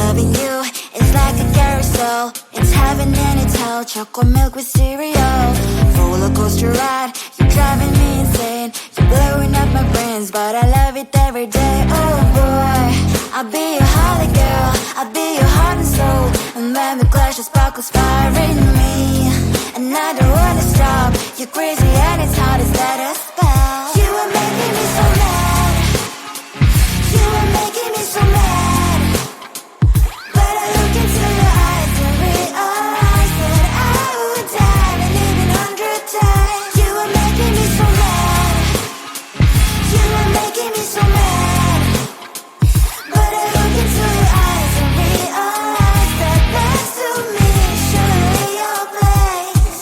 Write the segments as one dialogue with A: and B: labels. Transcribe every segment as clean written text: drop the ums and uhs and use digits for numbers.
A: Loving you is like a carousel. It's heaven and it's hell. Chocolate milk with cereal. Roller coaster ride. You're driving me insane. You're blowing up my brains, but I love it every day. Oh boy, I'll be your holly girl. I'll be your heart and soul. And when we clash, the sparkles fire in me. And I don't wanna stop. You're crazy and it's hard as let us spell. You are making me so mad. You are making me so mad. But I look into your eyes and realize that I would die and even 100 times. You are making me so mad. You are making me so mad. But I look into your eyes and realize that next to me is surely your place.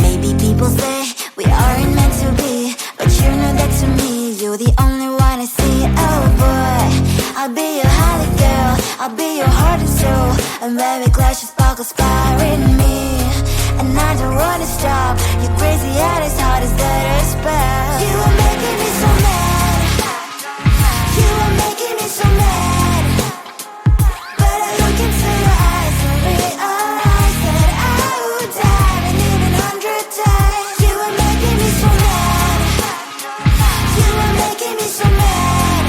A: Maybe people say we aren't meant to be, but you know that to me you're the only one I see. Oh boy, I'll be your holly girl. I'll be your heart and soul. And when we clash, the sparkles fire in me. And I don't wanna stop. You're crazy and as hard as that a spell. You are making me so mad. You are making me so mad. But I look into your eyes and realize that I would die and even 100 times. You are making me so mad. You are making me so mad.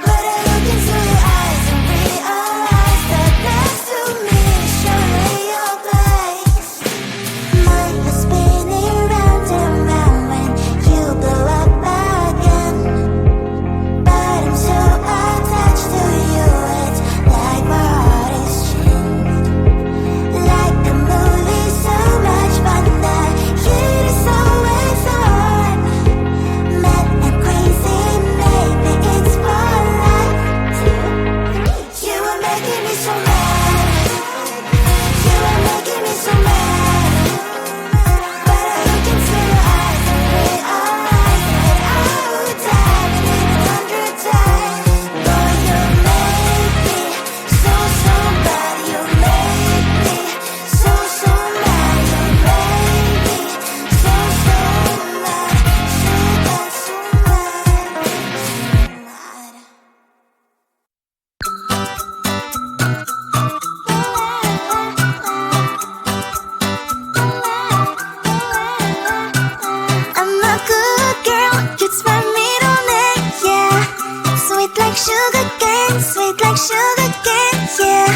A: But I look into your eyes and realize that next to me is surely your place. Mind was spinning round and round when you blow up again. But I'm so attached to you, it's like my heart is chained. Like a movie, so much fun that heat is always on. Mad and crazy, maybe it's for life. 2, 3. You are making me so mad. You are making me so mad. But I look into your eyes and realize that I would die and even 100 times. Boy, you make me so, so bad. You make me so, so mad. You make me so, so mad. So bad, so mad, so mad. I'm a good girl, it's my middle name, yeah. Sweet like sugar cane, sweet like sugar cane, yeah.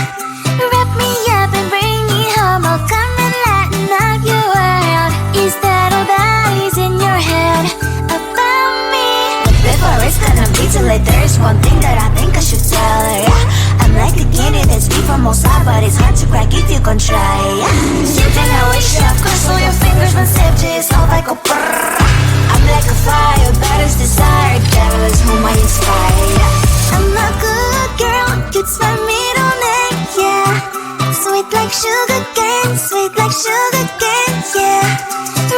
A: Wrap me up and bring me home, I'll come and lighten up your world. Is that all that is in your head about me? But before it's gonna be too late, there's one thing that I think I should tell her, yeah. I'm like a candy that's deep from outside, but it's hard to crack if you can try, yeah. Something I wish you have crossed all your fingers when safety is off, I go brrrr. I'm like a fire, battles desire, devil is whom I inspire, yeah. I'm a good girl, it's my middle name, yeah. Sweet like sugar cane, sweet like sugar cane, yeah.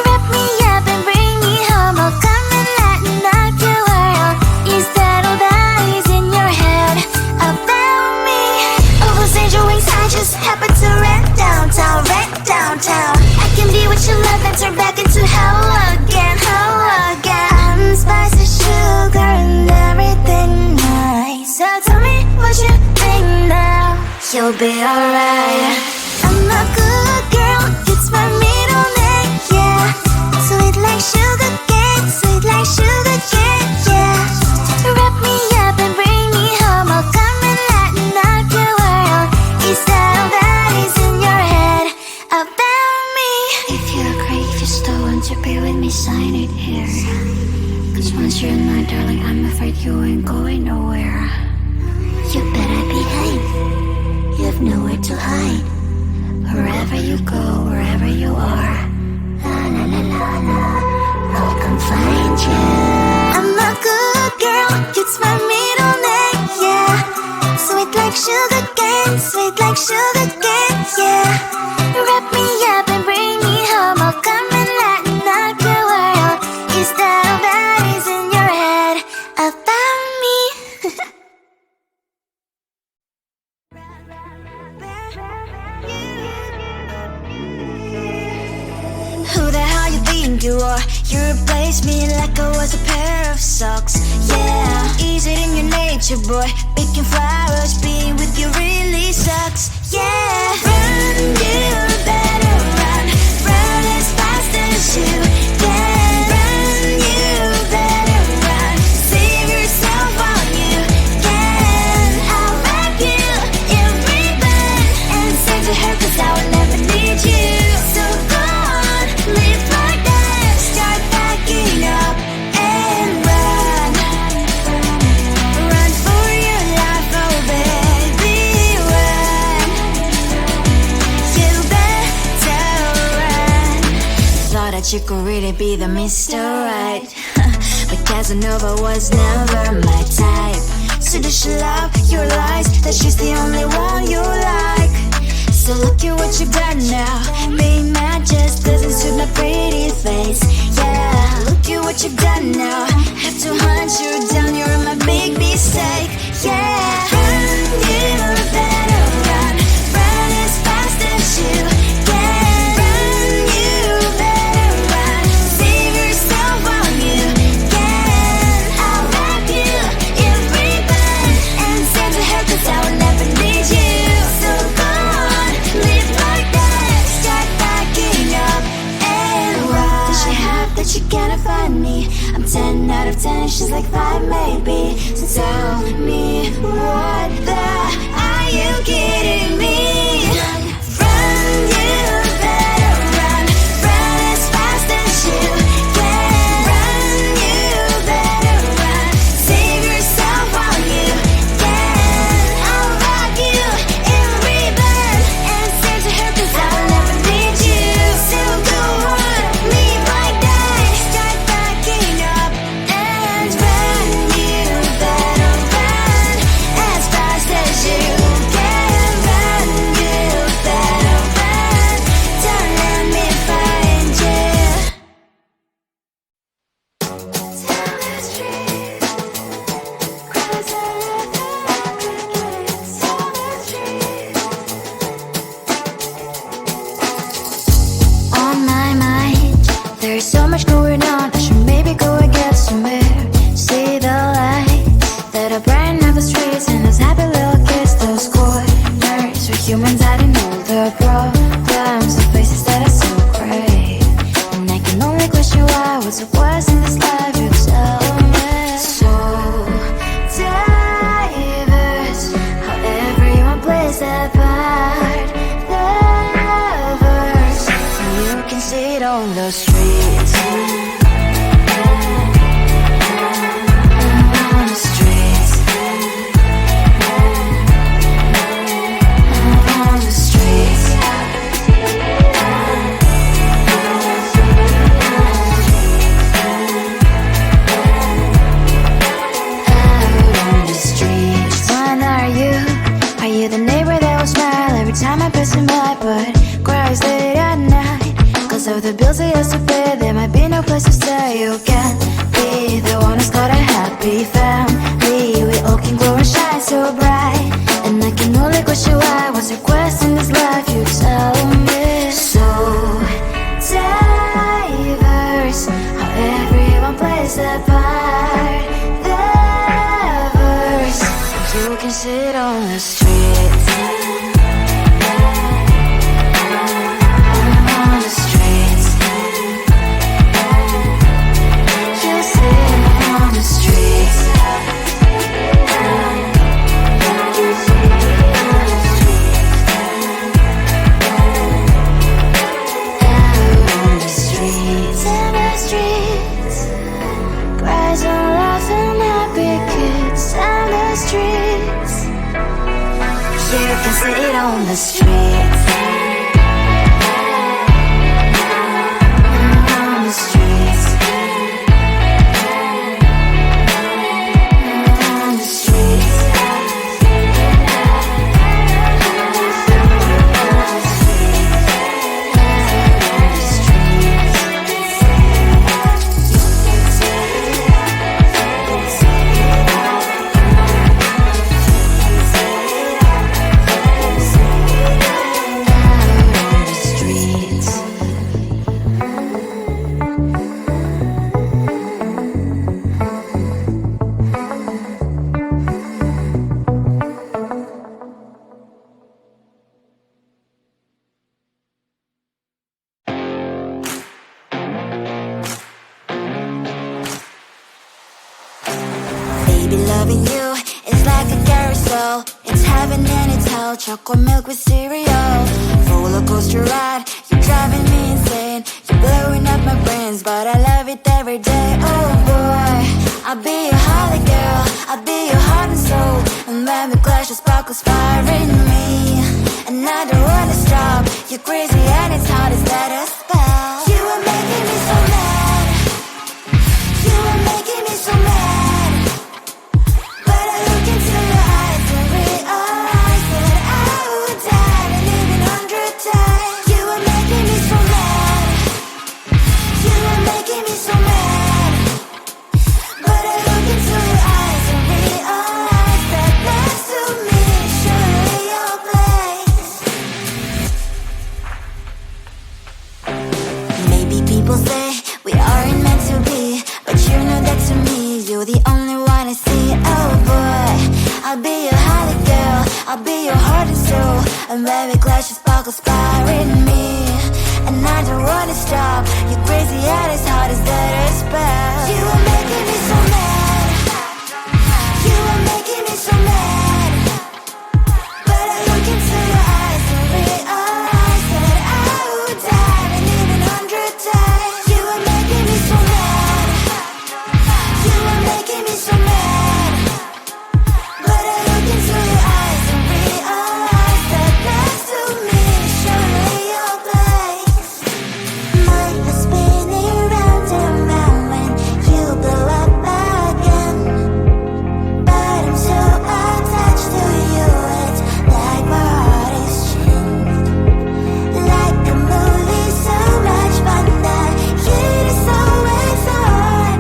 A: Wrap me up and bring me home, I'll come and lighten up your world. Is that all that is in your head about me? All those angel wings I just happen to rent downtown, rent downtown. I can be what you love and turn back into hell again, hell again. Spicy sugar and everything nice. So tell me what you think now. You'll be alright. I'm a good girl, it's my middle name, yeah. Sweet like sugar cane, sweet like sugar cane, yeah. Wrap me up and bring me home, I'll come and lighten up your world. Is that all that is in your head about me? If you're crazy, just don't want to be with me, sign it here. Cause once you're in my darling, I'm afraid you ain't going nowhere. You better behave, you have nowhere to hide. Wherever you go, wherever you are, la la la la la, I'll come find you. I'm a good girl, it's my middle name, yeah. Sweet like sugar cane, sweet like sugar cane, yeah. Wrap me up and bring me home, I'll come and lighten up your world. Is that all that is in your head about me? Who the hell you think you are? You replaced me like I was a pair of socks, yeah. with your boy, picking flowers, being with you really sucks. Yeah, run, you better run, run as fast as you can. Run, you better run, save yourself while you can. I'll wrap you in ribbon and send to her 'cause I will never need you. So go on, live like that, start packing up and run. Run for your life, oh baby, run. You better run. Thought that you could really be the Mr. Right, but Casanova was never my type. So does she love your lies, that she's the only one you like? So look at what you've done now. Being mad just doesn't suit my pretty face. Yeah, look at what you've done now. Have to hunt you down, you're my big mistake. Yeah, run, you better run, run as fast as you can. Run, you better run, save yourself while you can. I'll wrap you in ribbon and send to her 'cause I will never need you. So go on, live like that, start packing up and run. What does she have that you cannot find me? I'm 10 out of 10, she's like 5 maybe. So tell me, what the, are you kidding me? Run, you better run, run as fast as you can. Run, you better run, save yourself while you can. I'll wrap you in ribbon and send to her 'cause I will never need you. So go on, live like that, start packing up and run. You better run as fast as you can. Run, you better run, don't let me find you. Tell the street, cries a river, crickets. Tell the street. On my mind, there's so much going on. I should maybe go and get somewhere. See the lights that are brighten up the streets, and those happy little kids, those corners where humans hiding all the problems, the places that are so great. And I can only question why, what's the worst in this life, you tell me. So diverse, how everyone plays their part. Lovers, you can see it on the streets. On the streets. On the streets. Out on the streets. When are you? Are you the neighbor that will smile every time I pass him by, but cries late at night? 'Cause of the bills I used to pay, there might be no place to stay. You can't be the one who's got a happy family. We all can glow and shine so bright, and I can only question why, what's your quest in this life, you tell me. So diverse, how everyone plays their part. Lovers, you can sit on the streets. On the streets. You sit on the streets. Out on the streets. In the streets. Cries and laughing happy kids. On the streets. You can sit on the streets. On the streets. On the streets. Maybe loving you is like a carousel. It's heaven and it's hell. Chocolate milk with cereal. Roller coaster ride. You're driving me insane. You're blowing up my brains, but I love it every day. Oh boy, I'll be your holly girl. I'll be your heart and soul. And when we clash, the sparkles fire in me. And I don't wanna stop. You're crazy and it's hard as that a spell. You are making me so mad. You are making me so mad. But I look into your eyes and realize that I would die and even 100 times. You are making me so mad. You are making me so mad. But I look into your eyes and realize that next to me is surely your place. Maybe people say we aren't meant to be, but you know that to me you're the only one I see. Oh boy, I'll be your holly girl. I'll be your heart and soul. And when we clash, the sparkles fire in me. And I don't wanna stop. You're crazy and as hard as that a spell. You are making me so mad. You are making me so mad. But I look into your eyes and realize that I would die and even 100 times. You are making me so mad. You are making me so mad. But I look into your eyes and realize that next to me is surely your place. Mind was spinning round and round when you blow up again. But I'm so attached to you, it's like my heart is chained. Like a movie, so much fun that it is always on.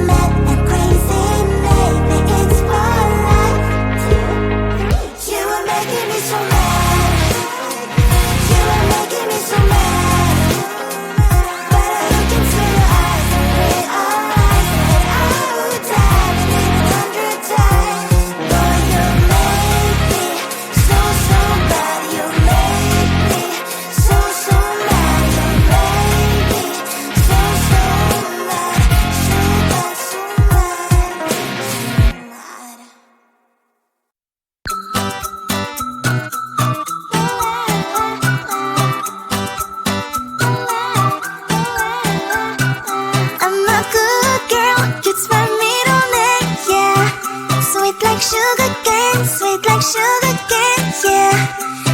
A: Mad and crazy, maybe it's for life. You are making me so mad. You are making me so mad. But I look into your eyes and realize that I would die and even 100 times. Boy, you make me so, so bad. You make me so, so mad. You make me so, so mad. So bad, so mad. I'm a good girl, it's my middle name, yeah. Sweet like sugar cane, sweet like sugar cane, yeah.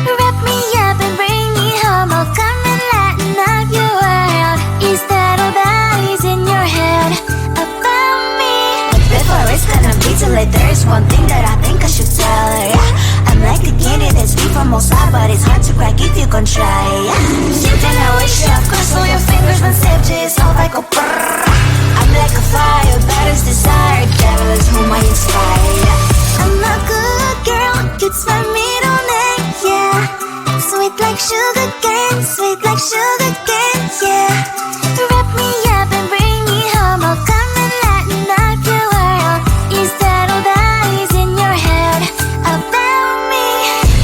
A: Wrap me up and bring me home, I'll come and lighten up your world. Is that all that is in your head about me? But before it's gonna be too late, there's one thing that I think I should tell her, yeah. I'm like the candy that's sweet from outside, but it's hard to crack if you can try, yeah. You can always shove, cross all your fingers when safety is off, I go brrrr. I'm like a fire, baddest desire, devil is whom I inspire, yeah. I'm a good girl, it's my middle name, yeah. Sweet like sugar cane, sweet like sugar cane, yeah. Wrap me up and bring me home, I'll come and lighten up your world. Is that all that is in your head about me?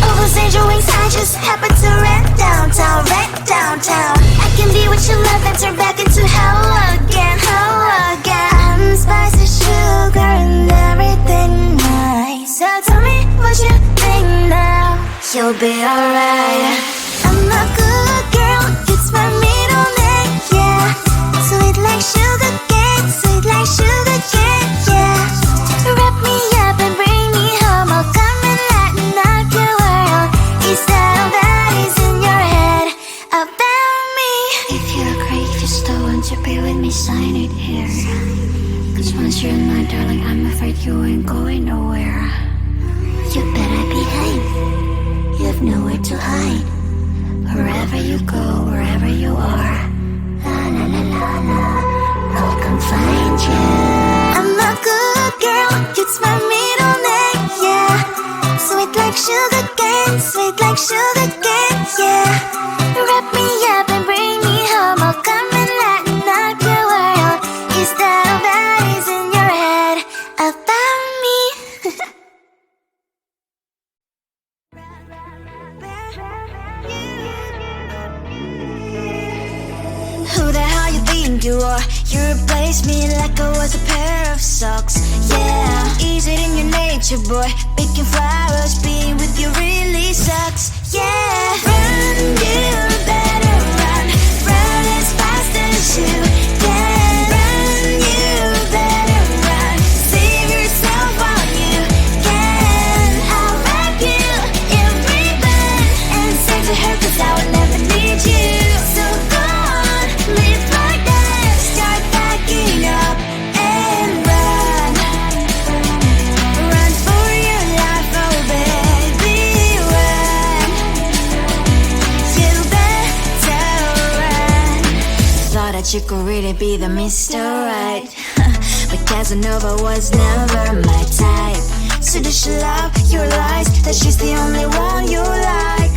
A: Ovals angel wings, I just happen to rent downtown, I can be what you love and turn back into hell again, I'm spice and sugar and everything nice. So tell me what you think now. You'll be alright. I'm a good girl, it's my middle name, yeah. Sweet like sugar cane, sweet like sugar cane, yeah. Wrap me up and bring me home, I'll come and lighten up your world. Is that all that is in your head about me? If you're great, if you still want to be with me, sign it here. Cause once you're in my darling, I'm afraid you ain't going nowhere. You better behave, you have nowhere to hide. Wherever you go, wherever you are, la la la la la, I'll come find you. I'm a good girl, it's my middle name, yeah. Sweet like sugar cane, sweet like sugar cane, yeah. Wrap me up and bring me home, I'll come and lighten up your world. Is that all that is in your head about me? you are. You replaced me like I was a pair of socks. Yeah, is it in your nature, boy? Picking flowers, being with you really sucks. Yeah, run, you better run. Run as fast as you can. Run, you better run. Save yourself while you can. I'll wrap you in ribbon and say to her, 'cause I would never need you. So go on, live like that. Start backing up and run. Run for your life, oh baby, run. You better run. Thought that you could really be the Mr. Right. But Casanova was never my type. So does she love your lies? That she's the only one you like?